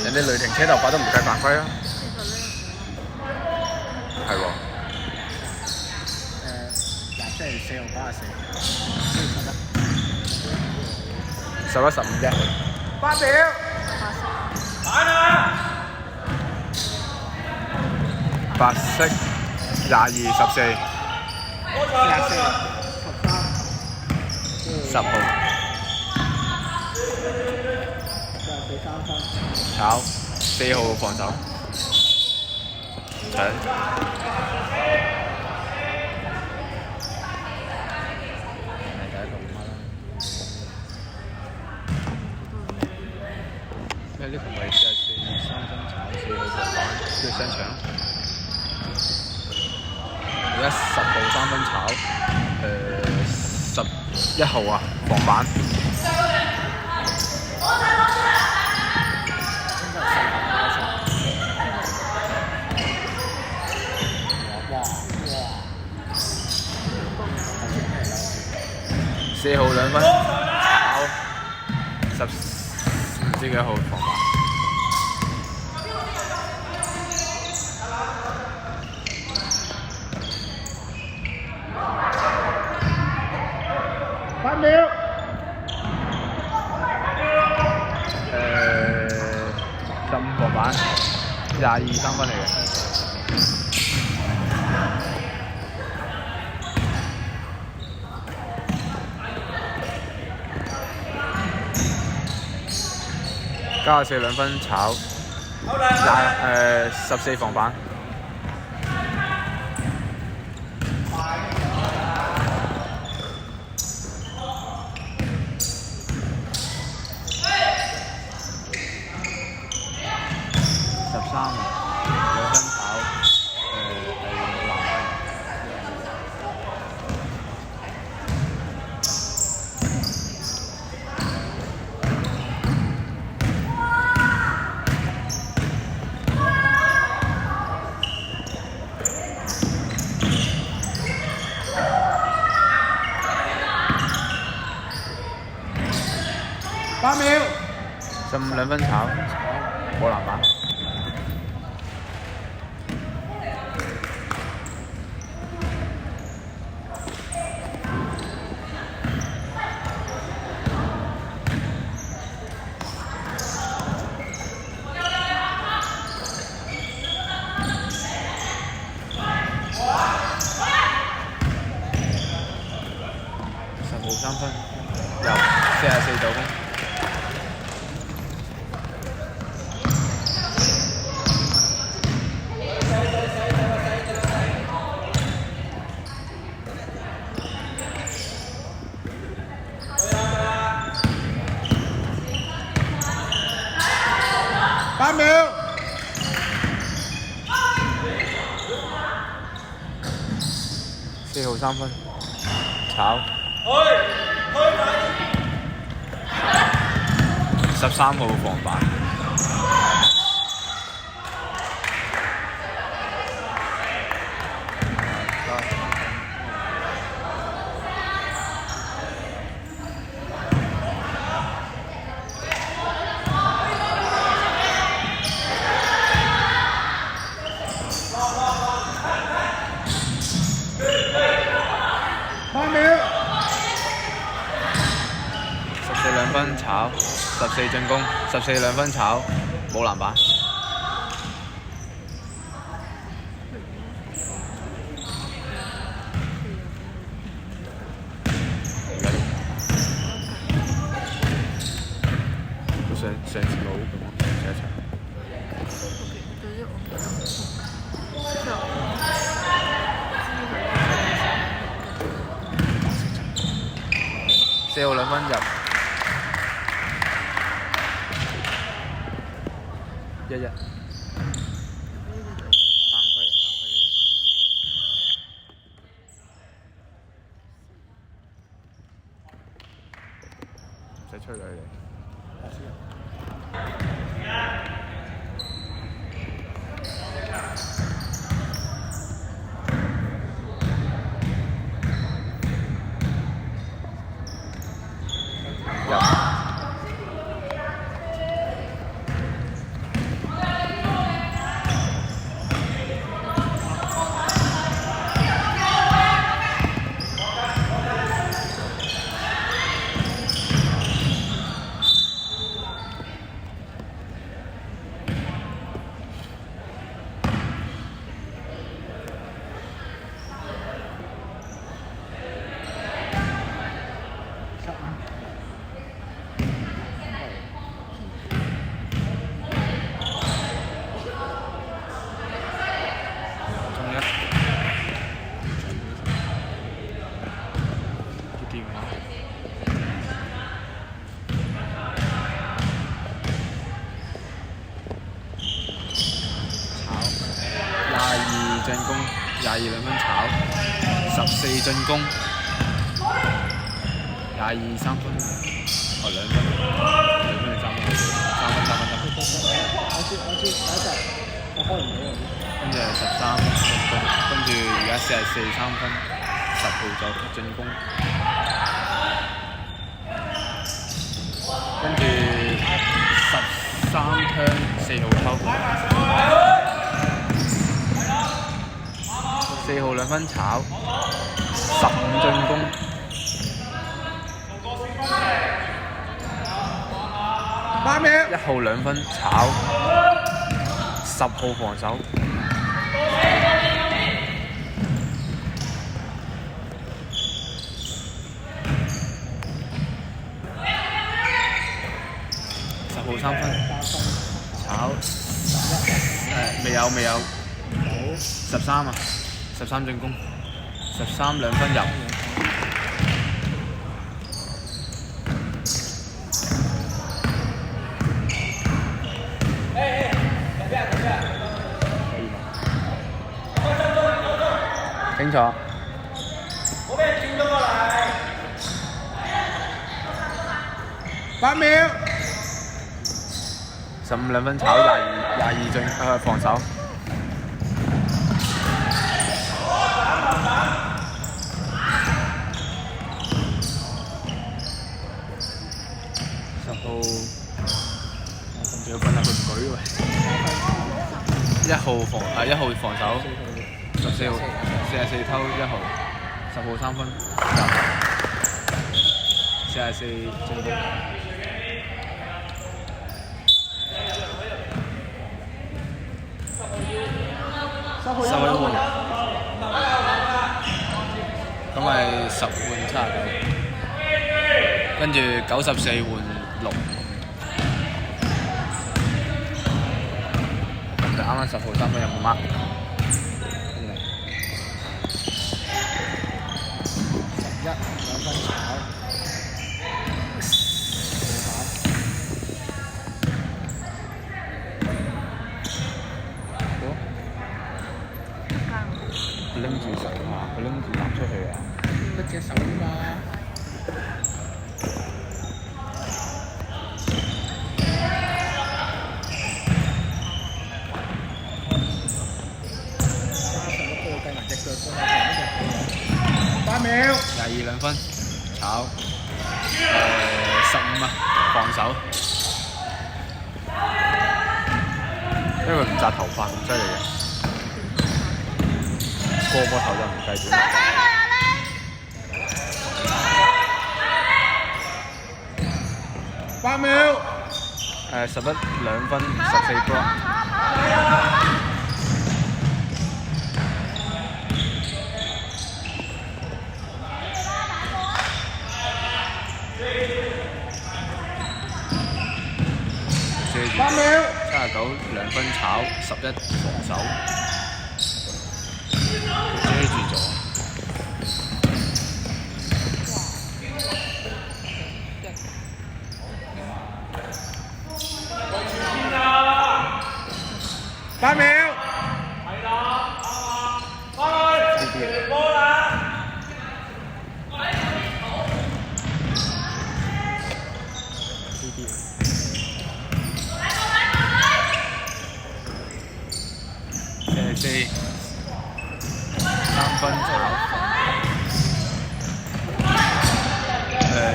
人哋雷霆車頭發都唔計犯規啊。係喎。即係4號84， 11、15啫。8秒。玩啊！白色22、14。10號。炒4號防守。搶。咩？呢個位置係4、3分炒4號防板，跟住雙搶。而家10號3分炒，11號啊防板。4號2分炒唔知幾號防板。8秒。15防板，22、3分嚟嘅。94 2分炒，14防板。13啊，2分炒，冇難位。8秒。15 2分炒，冇籃板。10號3分，入44助攻。8秒。4號3分，炒。13號防板。8秒。14 2分炒，14進攻，14 2分炒，冇籃板。都上次冇咁啊，上一場。4號2分入，1-1。犯規啊！唔使吹佢哋。22兩分炒，14進攻，22三分，2分，2分定3分？3分。我知，我開唔到啊。跟住13進攻，跟住而家44三分，10號就進攻，跟住13 turn 4號偷，4號2分炒，15進攻8秒，1號2分炒，10號防守。10號3分炒未有13啊，13進攻，13 2分入清楚。8秒15 2分炒22防守。10號，仲要分下佢唔舉喎。1號防守，14號44偷1號，10號3分入，44進攻。收起換，咁咪10換79，跟住94換6，咁就啱啱10號3分有冇mark？11 2分炒。拎住上啊！佢拎住攬出去啊！一隻手啫嘛。36度計埋隻腳8秒22 2分炒15啊防守，因為佢唔紮頭髮咁犀利嘅。波頭就唔計點。8秒11 2分14波。8秒79 2分炒11防守。遮住咗。8秒。係啦，翻去傳波啦。44 3分炒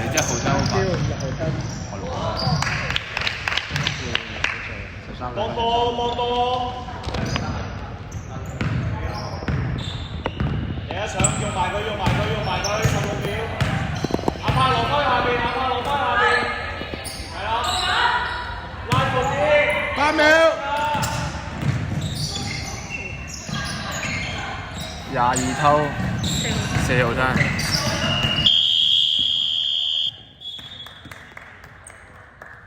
，1號偷吧6號偷。13 2分。你一搶用埋佢，16秒。阿帕落翻下邊，係啦，拉闊啲。8秒。22偷，4號真。